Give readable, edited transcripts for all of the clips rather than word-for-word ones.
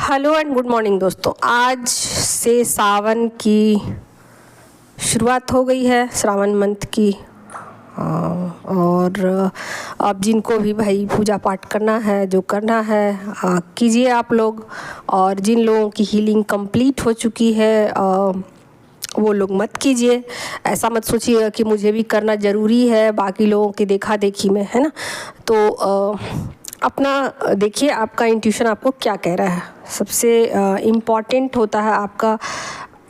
Hello and good morning दोस्तों। आज से सावन की शुरुआत हो गई है, श्रावण मंथ की। और अब जिनको भी भाई पूजा पाठ करना है, जो करना है कीजिए आप लोग। और जिन लोगों की हीलिंग कंप्लीट हो चुकी है वो लोग मत कीजिए। ऐसा मत सोचिएगा कि मुझे भी करना ज़रूरी है बाकी लोगों की देखा देखी में, है ना। तो अपना देखिए आपका इंट्यूशन आपको क्या कह रहा है। सबसे इम्पॉर्टेंट होता है आपका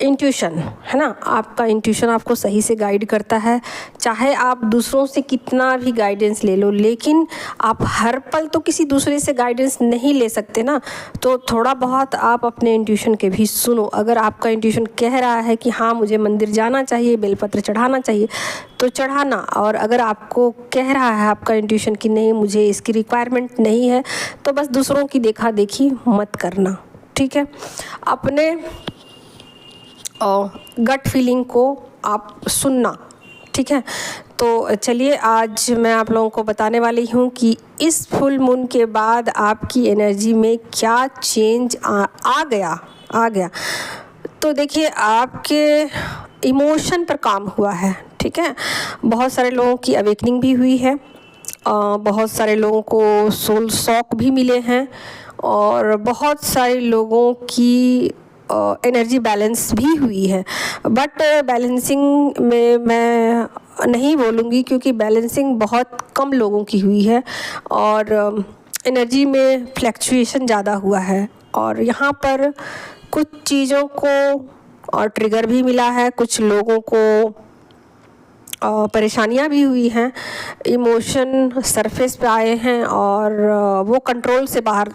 इंट्यूशन, है ना। आपका इंट्यूशन आपको सही से गाइड करता है। चाहे आप दूसरों से कितना भी गाइडेंस ले लो, लेकिन आप हर पल तो किसी दूसरे से गाइडेंस नहीं ले सकते ना। तो थोड़ा बहुत आप अपने इंट्यूशन के भी सुनो। अगर आपका इंट्यूशन कह रहा है कि हाँ मुझे मंदिर जाना चाहिए, बेलपत्र चढ़ाना चाहिए, तो चढ़ाना। और अगर आपको कह रहा है आपका इंट्यूशन कि नहीं मुझे इसकी रिक्वायरमेंट नहीं है, तो बस दूसरों की देखा देखी मत करना, ठीक है। अपने गट फीलिंग को आप सुनना, ठीक है। तो चलिए आज मैं आप लोगों को बताने वाली हूँ कि इस फुल मून के बाद आपकी एनर्जी में क्या चेंज आ गया। तो देखिए आपके इमोशन पर काम हुआ है, ठीक है। बहुत सारे लोगों की अवेकनिंग भी हुई है, बहुत सारे लोगों को सोल शॉक भी मिले हैं, और बहुत सारे लोगों की एनर्जी बैलेंस भी हुई है। बट बैलेंसिंग में मैं नहीं बोलूँगी, क्योंकि बैलेंसिंग बहुत कम लोगों की हुई है और एनर्जी में फ्लैक्चुएशन ज़्यादा हुआ है। और यहाँ पर कुछ चीज़ों को और ट्रिगर भी मिला है, कुछ लोगों को परेशानियाँ भी हुई हैं, इमोशन सरफेस पे आए हैं और वो कंट्रोल से बाहर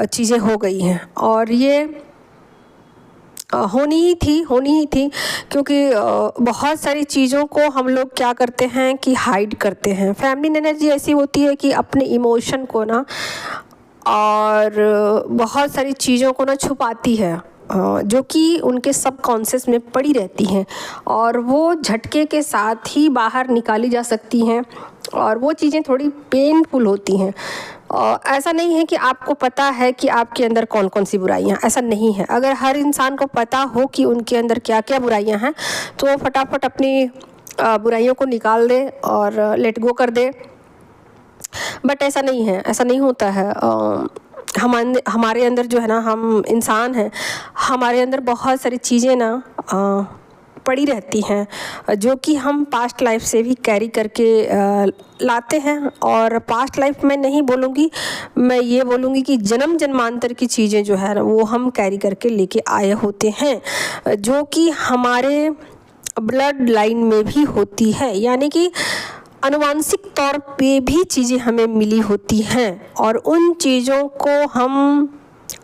चीज़ें हो गई हैं। और ये होनी ही थी, क्योंकि बहुत सारी चीज़ों को हम लोग क्या करते हैं कि हाइड करते हैं। फैमिली एनर्जी ऐसी होती है कि अपने इमोशन को ना और बहुत सारी चीज़ों को ना छुपाती है, जो कि उनके सबकॉन्शियस में पड़ी रहती हैं और वो झटके के साथ ही बाहर निकाली जा सकती हैं, और वो चीज़ें थोड़ी पेनफुल होती हैं। ऐसा नहीं है कि आपको पता है कि आपके अंदर कौन कौन सी बुराइयां, ऐसा नहीं है। अगर हर इंसान को पता हो कि उनके अंदर क्या क्या बुराइयां हैं, तो वो फटाफट अपनी बुराइयों को निकाल दे और लेट गो कर दे। बट ऐसा नहीं है, ऐसा नहीं होता है। हमारे अंदर जो है ना, हम इंसान हैं, हमारे अंदर बहुत सारी चीज़ें ना पड़ी रहती हैं, जो कि हम पास्ट लाइफ से भी कैरी करके लाते हैं। और पास्ट लाइफ में नहीं बोलूँगी, मैं ये बोलूँगी कि जन्म जन्मांतर की चीज़ें जो है ना वो हम कैरी करके लेके आए होते हैं, जो कि हमारे ब्लड लाइन में भी होती है। यानी कि आनुवांशिक तौर पे भी चीज़ें हमें मिली होती हैं, और उन चीज़ों को हम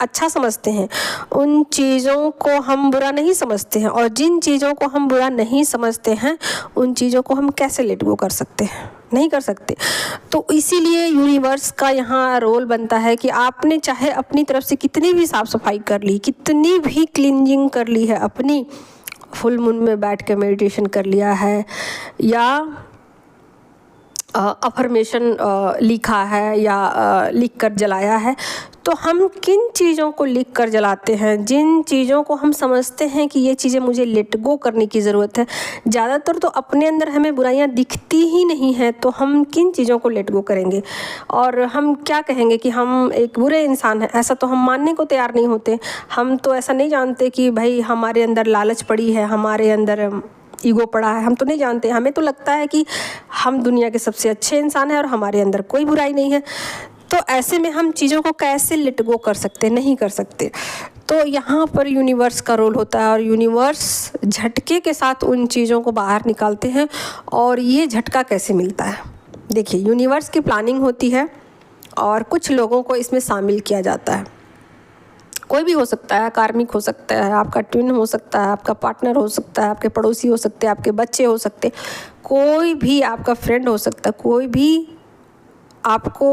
अच्छा समझते हैं, उन चीज़ों को हम बुरा नहीं समझते हैं। और जिन चीज़ों को हम बुरा नहीं समझते हैं, उन चीज़ों को हम कैसे लेट गो कर सकते हैं? नहीं कर सकते। तो इसीलिए यूनिवर्स का यहाँ रोल बनता है कि आपने चाहे अपनी तरफ से कितनी भी साफ़ सफाई कर ली, कितनी भी क्लींजिंग कर ली है, अपनी फुल मून में बैठ के मेडिटेशन कर लिया है, या अफर्मेशन लिखा है, या लिख कर जलाया है, तो हम किन चीज़ों को लिख कर जलाते हैं? जिन चीज़ों को हम समझते हैं कि ये चीज़ें मुझे लेट गो करने की ज़रूरत है। ज़्यादातर तो अपने अंदर हमें बुराइयां दिखती ही नहीं हैं, तो हम किन चीज़ों को लेट गो करेंगे? और हम क्या कहेंगे कि हम एक बुरे इंसान हैं, ऐसा तो हम मानने को तैयार नहीं होते। हम तो ऐसा नहीं जानते कि भाई हमारे अंदर लालच पड़ी है, हमारे अंदर ईगो पड़ा है, हम तो नहीं जानते। हमें तो लगता है कि हम दुनिया के सबसे अच्छे इंसान हैं और हमारे अंदर कोई बुराई नहीं है। तो ऐसे में हम चीज़ों को कैसे लेट गो कर सकते? नहीं कर सकते। तो यहाँ पर यूनिवर्स का रोल होता है, और यूनिवर्स झटके के साथ उन चीज़ों को बाहर निकालते हैं। और ये झटका कैसे मिलता है? देखिए, यूनिवर्स की प्लानिंग होती है और कुछ लोगों को इसमें शामिल किया जाता है। कोई भी हो सकता है, कार्मिक हो सकता है, आपका ट्विन हो सकता है, आपका पार्टनर हो सकता है, आपके पड़ोसी हो सकते हैं, आपके बच्चे हो सकते हैं, कोई भी आपका फ्रेंड हो सकता है, कोई भी आपको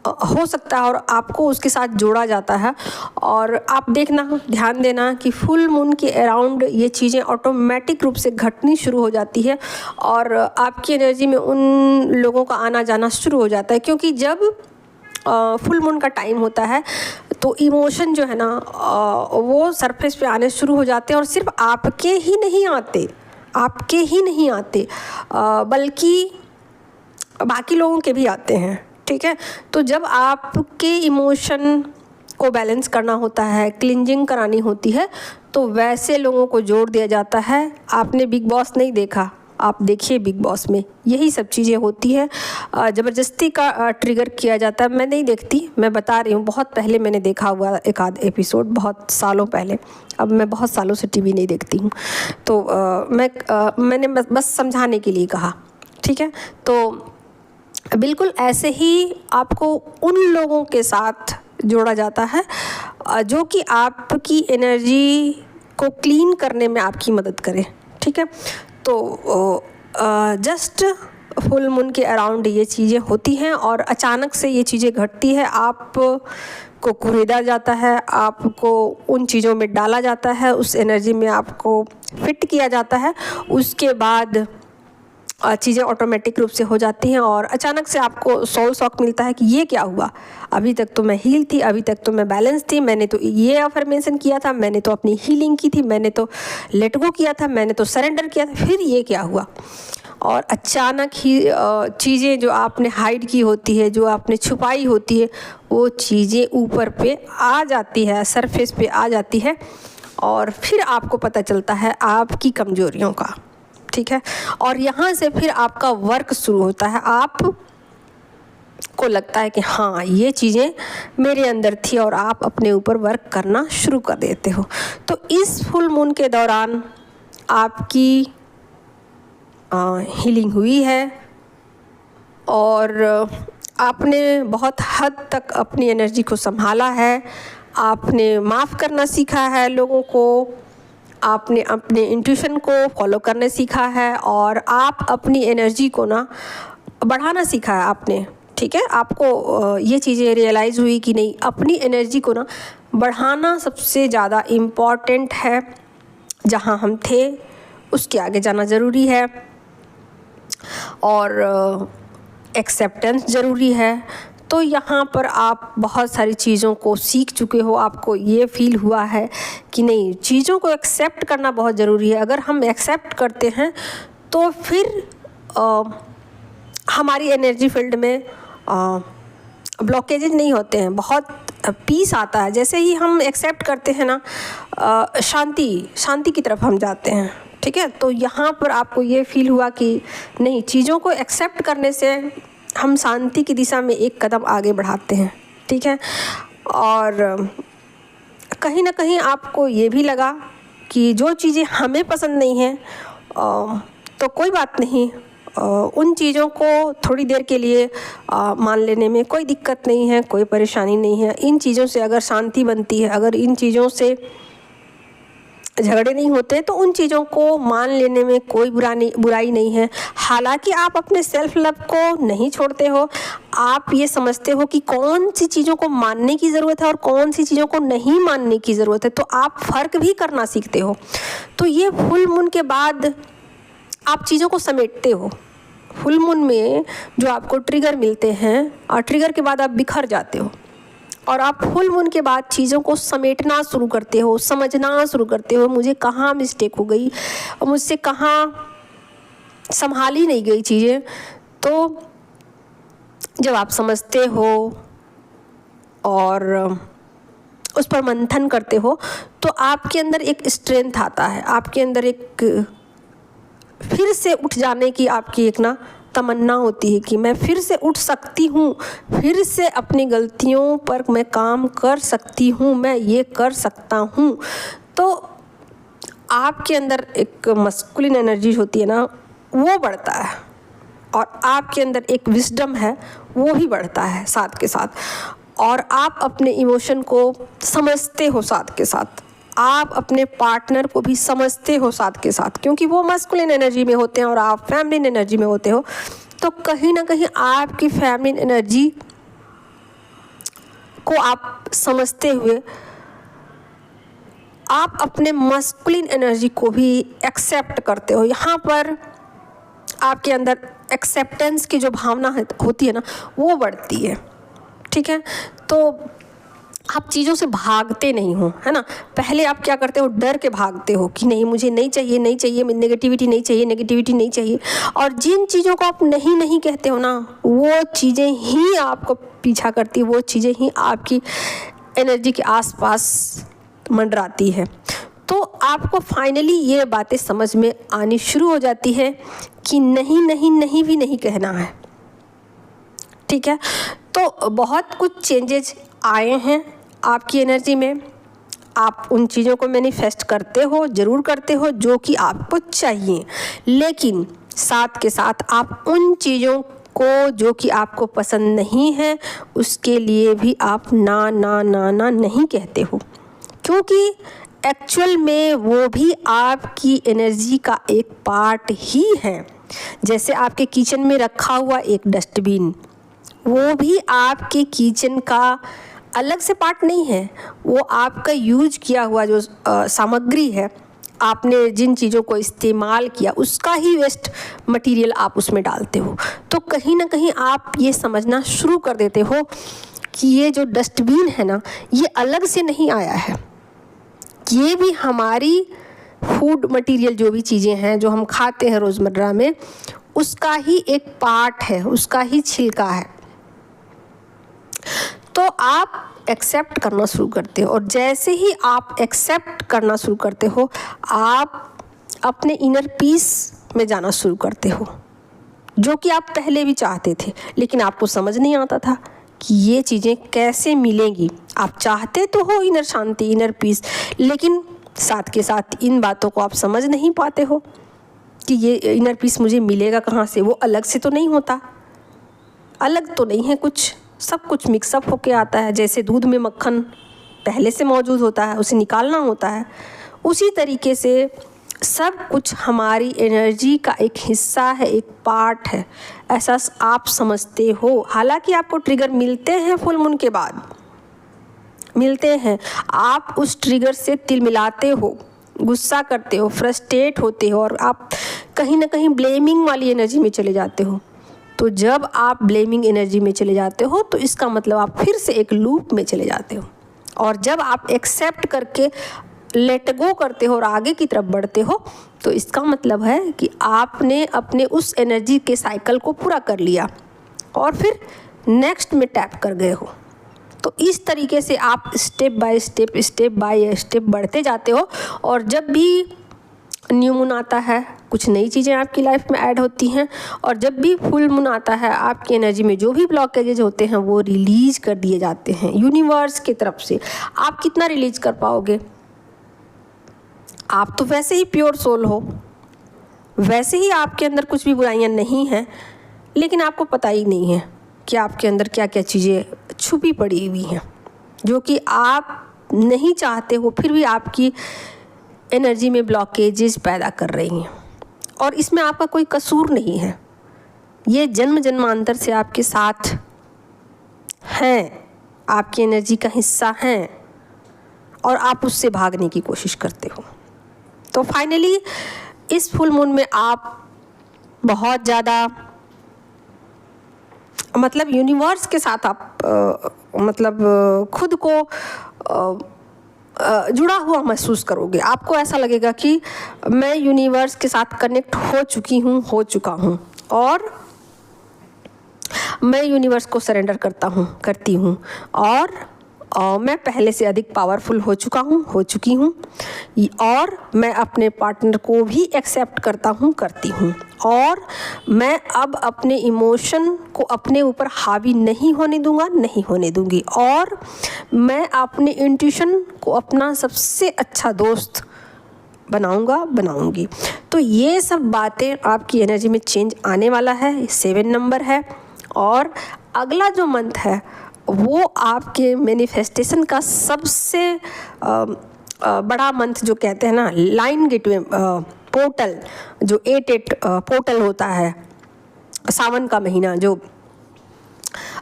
हो सकता है, और आपको उसके साथ जोड़ा जाता है। और आप देखना, ध्यान देना कि फुल मून के अराउंड ये चीज़ें ऑटोमेटिक रूप से घटनी शुरू हो जाती है, और आपकी एनर्जी में उन लोगों का आना जाना शुरू हो जाता है। क्योंकि जब फुल मून का टाइम होता है तो इमोशन जो है ना वो सरफेस पे आने शुरू हो जाते हैं, और सिर्फ आपके ही नहीं आते बल्कि बाकी लोगों के भी आते हैं, ठीक है। तो जब आपके इमोशन को बैलेंस करना होता है, क्लिंजिंग करानी होती है, तो वैसे लोगों को जोड़ दिया जाता है। आपने बिग बॉस नहीं देखा, आप देखिए बिग बॉस में यही सब चीज़ें होती है। ज़बरदस्ती का ट्रिगर किया जाता है। मैं नहीं देखती, मैं बता रही हूँ, बहुत पहले मैंने देखा हुआ एक आध एपिसोड, बहुत सालों पहले। अब मैं बहुत सालों से टीवी नहीं देखती हूँ, तो मैंने बस समझाने के लिए कहा, ठीक है। तो बिल्कुल ऐसे ही आपको उन लोगों के साथ जोड़ा जाता है जो कि आपकी एनर्जी को क्लीन करने में आपकी मदद करें, ठीक है। तो जस्ट फुल मून के अराउंड ये चीज़ें होती हैं और अचानक से ये चीज़ें घटती है, आपको कुरेदा जाता है, आपको उन चीज़ों में डाला जाता है, उस एनर्जी में आपको फिट किया जाता है। उसके बाद चीज़ें ऑटोमेटिक रूप से हो जाती हैं और अचानक से आपको सोल शॉक मिलता है कि ये क्या हुआ, अभी तक तो मैं हील थी, अभी तक तो मैं बैलेंस थी, मैंने तो ये अफर्मेशन किया था, मैंने तो अपनी हीलिंग की थी, मैंने तो लेट गो किया था, मैंने तो सरेंडर किया था, फिर ये क्या हुआ। और अचानक ही चीज़ें जो आपने हाइड की होती है, जो आपने छुपाई होती है, वो चीज़ें ऊपर पे आ जाती है, सरफेस पे आ जाती है, और फिर आपको पता चलता है आपकी कमजोरियों का, ठीक है। और यहाँ से फिर आपका वर्क शुरू होता है। आप को लगता है कि हाँ ये चीज़ें मेरे अंदर थी, और आप अपने ऊपर वर्क करना शुरू कर देते हो। तो इस फुल मून के दौरान आपकी हीलिंग हुई है और आपने बहुत हद तक अपनी एनर्जी को संभाला है, आपने माफ़ करना सीखा है लोगों को, आपने अपने इंट्यूशन को फॉलो करने सीखा है, और आप अपनी एनर्जी को ना बढ़ाना सीखा है आपने, ठीक है। आपको ये चीज़ें रियलाइज़ हुई कि नहीं, अपनी एनर्जी को ना बढ़ाना सबसे ज़्यादा इम्पॉर्टेंट है। जहाँ हम थे उसके आगे जाना ज़रूरी है, और एक्सेप्टेंस ज़रूरी है। तो यहाँ पर आप बहुत सारी चीज़ों को सीख चुके हो, आपको ये फील हुआ है कि नहीं, चीज़ों को एक्सेप्ट करना बहुत ज़रूरी है। अगर हम एक्सेप्ट करते हैं तो फिर हमारी एनर्जी फील्ड में ब्लॉकेजेज नहीं होते हैं, बहुत पीस आता है। जैसे ही हम एक्सेप्ट करते हैं ना, शांति की तरफ हम जाते हैं, ठीक है। तो यहाँ पर आपको ये फील हुआ कि नहीं, चीज़ों को एक्सेप्ट करने से हम शांति की दिशा में एक कदम आगे बढ़ाते हैं, ठीक है। और कहीं ना कहीं आपको ये भी लगा कि जो चीज़ें हमें पसंद नहीं हैं तो कोई बात नहीं, उन चीज़ों को थोड़ी देर के लिए मान लेने में कोई दिक्कत नहीं है, कोई परेशानी नहीं है। इन चीज़ों से अगर शांति बनती है, अगर इन चीज़ों से झगड़े नहीं होते, तो उन चीज़ों को मान लेने में कोई बुराई नहीं है। हालांकि आप अपने सेल्फ लव को नहीं छोड़ते हो, आप ये समझते हो कि कौन सी चीज़ों को मानने की ज़रूरत है और कौन सी चीज़ों को नहीं मानने की ज़रूरत है, तो आप फ़र्क भी करना सीखते हो। तो ये फुल मून के बाद आप चीज़ों को समेटते हो। फुल मून में जो आपको ट्रिगर मिलते हैं, और ट्रिगर के बाद आप बिखर जाते हो, और आप फुल मून के बाद चीज़ों को समेटना शुरू करते हो, समझना शुरू करते हो, मुझे कहाँ मिस्टेक हो गई, मुझसे कहाँ संभाली नहीं गई चीज़ें। तो जब आप समझते हो और उस पर मंथन करते हो, तो आपके अंदर एक स्ट्रेंथ आता है, आपके अंदर एक फिर से उठ जाने की आपकी एक ना तमन्ना होती है कि मैं फिर से उठ सकती हूँ, फिर से अपनी गलतियों पर मैं काम कर सकती हूँ, मैं ये कर सकता हूँ। तो आपके अंदर एक मस्कुलिन एनर्जी होती है ना, वो बढ़ता है, और आपके अंदर एक विजडम है, वो भी बढ़ता है साथ के साथ, और आप अपने इमोशन को समझते हो साथ के साथ, आप अपने पार्टनर को भी समझते हो साथ के साथ, क्योंकि वो मस्कुलिन एनर्जी में होते हैं और आप फेमिनिन एनर्जी में होते हो। तो कहीं ना कहीं आपकी फेमिनिन एनर्जी को आप समझते हुए आप अपने मस्कुलिन एनर्जी को भी एक्सेप्ट करते हो। यहाँ पर आपके अंदर एक्सेप्टेंस की जो भावना होती है ना, वो बढ़ती है, ठीक है। तो आप चीज़ों से भागते नहीं हो, है ना। पहले आप क्या करते हो, डर के भागते हो कि नहीं मुझे नहीं चाहिए, नहीं चाहिए, नेगेटिविटी नहीं चाहिए, नेगेटिविटी नहीं चाहिए। और जिन चीज़ों को आप नहीं नहीं कहते हो ना, वो चीज़ें ही आपको पीछा करती, वो चीज़ें ही आपकी एनर्जी के आसपास मंडराती है। तो आपको फाइनली ये बातें समझ में आनी शुरू हो जाती है कि नहीं नहीं नहीं भी नहीं कहना है, ठीक है। तो बहुत कुछ चेंजेज आए हैं आपकी एनर्जी में। आप उन चीज़ों को मैनिफेस्ट करते हो, ज़रूर करते हो जो कि आपको चाहिए, लेकिन साथ के साथ आप उन चीज़ों को जो कि आपको पसंद नहीं है उसके लिए भी आप ना ना ना ना नहीं कहते हो, क्योंकि एक्चुअल में वो भी आपकी एनर्जी का एक पार्ट ही है। जैसे आपके किचन में रखा हुआ एक डस्टबिन, वो भी आपके किचन का अलग से पार्ट नहीं है, वो आपका यूज किया हुआ जो सामग्री है, आपने जिन चीज़ों को इस्तेमाल किया उसका ही वेस्ट मटेरियल आप उसमें डालते हो। तो कहीं ना कहीं आप ये समझना शुरू कर देते हो कि ये जो डस्टबिन है ना, ये अलग से नहीं आया है, ये भी हमारी फूड मटेरियल जो भी चीज़ें हैं जो हम खाते हैं रोज़मर्रा में, उसका ही एक पार्ट है, उसका ही छिलका है। तो आप एक्सेप्ट करना शुरू करते हो, और जैसे ही आप एक्सेप्ट करना शुरू करते हो आप अपने इनर पीस में जाना शुरू करते हो, जो कि आप पहले भी चाहते थे लेकिन आपको समझ नहीं आता था कि ये चीज़ें कैसे मिलेंगी। आप चाहते तो हो इनर शांति, इनर पीस, लेकिन साथ के साथ इन बातों को आप समझ नहीं पाते हो कि ये इनर पीस मुझे मिलेगा कहाँ से। वो अलग से तो नहीं होता, अलग तो नहीं है कुछ, सब कुछ मिक्सअप होके आता है। जैसे दूध में मक्खन पहले से मौजूद होता है, उसे निकालना होता है, उसी तरीके से सब कुछ हमारी एनर्जी का एक हिस्सा है, एक पार्ट है, ऐसा आप समझते हो। हालांकि आपको ट्रिगर मिलते हैं फुल मून के बाद, मिलते हैं, आप उस ट्रिगर से तिल मिलाते हो, गुस्सा करते हो, फ्रस्ट्रेट होते हो, और आप कहीं ना कहीं ब्लेमिंग वाली एनर्जी में चले जाते हो। तो जब आप ब्लेमिंग एनर्जी में चले जाते हो तो इसका मतलब आप फिर से एक लूप में चले जाते हो। और जब आप एक्सेप्ट करके लेट गो करते हो और आगे की तरफ बढ़ते हो तो इसका मतलब है कि आपने अपने उस एनर्जी के साइकिल को पूरा कर लिया और फिर नेक्स्ट में टैप कर गए हो। तो इस तरीके से आप स्टेप बाय स्टेप बढ़ते जाते हो। और जब भी न्यू मून आता है कुछ नई चीज़ें आपकी लाइफ में ऐड होती हैं, और जब भी फुल मून आता है आपकी एनर्जी में जो भी ब्लॉकेजेज होते हैं वो रिलीज कर दिए जाते हैं यूनिवर्स की तरफ से। आप कितना रिलीज कर पाओगे, आप तो वैसे ही प्योर सोल हो, वैसे ही आपके अंदर कुछ भी बुराइयां नहीं हैं, लेकिन आपको पता ही नहीं है कि आपके अंदर क्या क्या चीज़ें छुपी पड़ी हुई हैं जो कि आप नहीं चाहते हो, फिर भी आपकी एनर्जी में ब्लॉकेजेस पैदा कर रही हैं। और इसमें आपका कोई कसूर नहीं है, ये जन्म जन्मांतर से आपके साथ हैं, आपकी एनर्जी का हिस्सा हैं, और आप उससे भागने की कोशिश करते हो। तो फाइनली इस फुल मून में आप बहुत ज़्यादा मतलब यूनिवर्स के साथ आप खुद को जुड़ा हुआ महसूस करोगे। आपको ऐसा लगेगा कि मैं यूनिवर्स के साथ कनेक्ट हो चुका हूँ और मैं यूनिवर्स को सरेंडर करती हूँ और मैं पहले से अधिक पावरफुल हो चुकी हूँ और मैं अपने पार्टनर को भी एक्सेप्ट करती हूँ और मैं अब अपने इमोशन को अपने ऊपर हावी नहीं होने दूंगी और मैं अपने इंट्यूशन को अपना सबसे अच्छा दोस्त बनाऊंगी। तो ये सब बातें आपकी एनर्जी में चेंज आने वाला है। 7 नंबर है और अगला जो मंथ है वो आपके मैनिफेस्टेशन का सबसे बड़ा मंथ जो कहते हैं ना, लाइन गेटवे पोर्टल, जो 8 पोर्टल होता है, सावन का महीना जो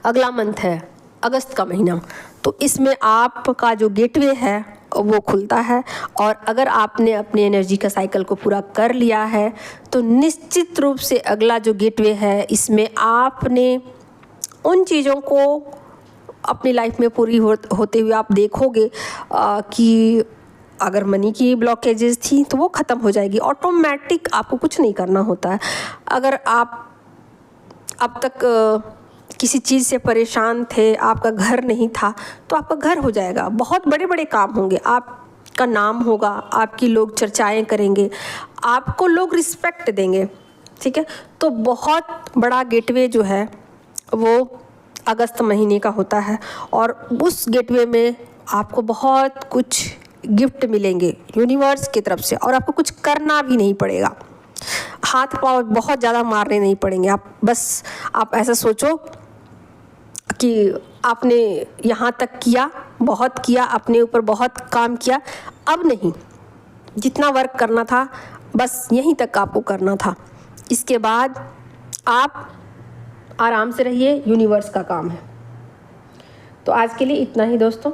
अगला मंथ है, अगस्त का महीना, तो इसमें आपका जो गेटवे है वो खुलता है। और अगर आपने अपनी एनर्जी का साइकिल को पूरा कर लिया है तो निश्चित रूप से अगला जो गेटवे है इसमें आपने उन चीज़ों को अपनी लाइफ में पूरी होते हुए आप देखोगे कि अगर मनी की ब्लॉकेजेस थी तो वो ख़त्म हो जाएगी ऑटोमेटिक। आपको कुछ नहीं करना होता है। अगर आप अब तक किसी चीज़ से परेशान थे, आपका घर नहीं था, तो आपका घर हो जाएगा। बहुत बड़े बड़े काम होंगे, आपका नाम होगा, आपकी लोग चर्चाएं करेंगे, आपको लोग रिस्पेक्ट देंगे। ठीक है, तो बहुत बड़ा गेटवे जो है वो अगस्त महीने का होता है और उस गेटवे में आपको बहुत कुछ गिफ्ट मिलेंगे यूनिवर्स की तरफ से और आपको कुछ करना भी नहीं पड़ेगा। हाथ पाँव बहुत ज़्यादा मारने नहीं पड़ेंगे। आप ऐसा सोचो कि आपने यहाँ तक किया, बहुत किया, अपने ऊपर बहुत काम किया, अब नहीं, जितना वर्क करना था बस यहीं तक आपको करना था। इसके बाद आप आराम से रहिए, यूनिवर्स का काम है। तो आज के लिए इतना ही दोस्तों।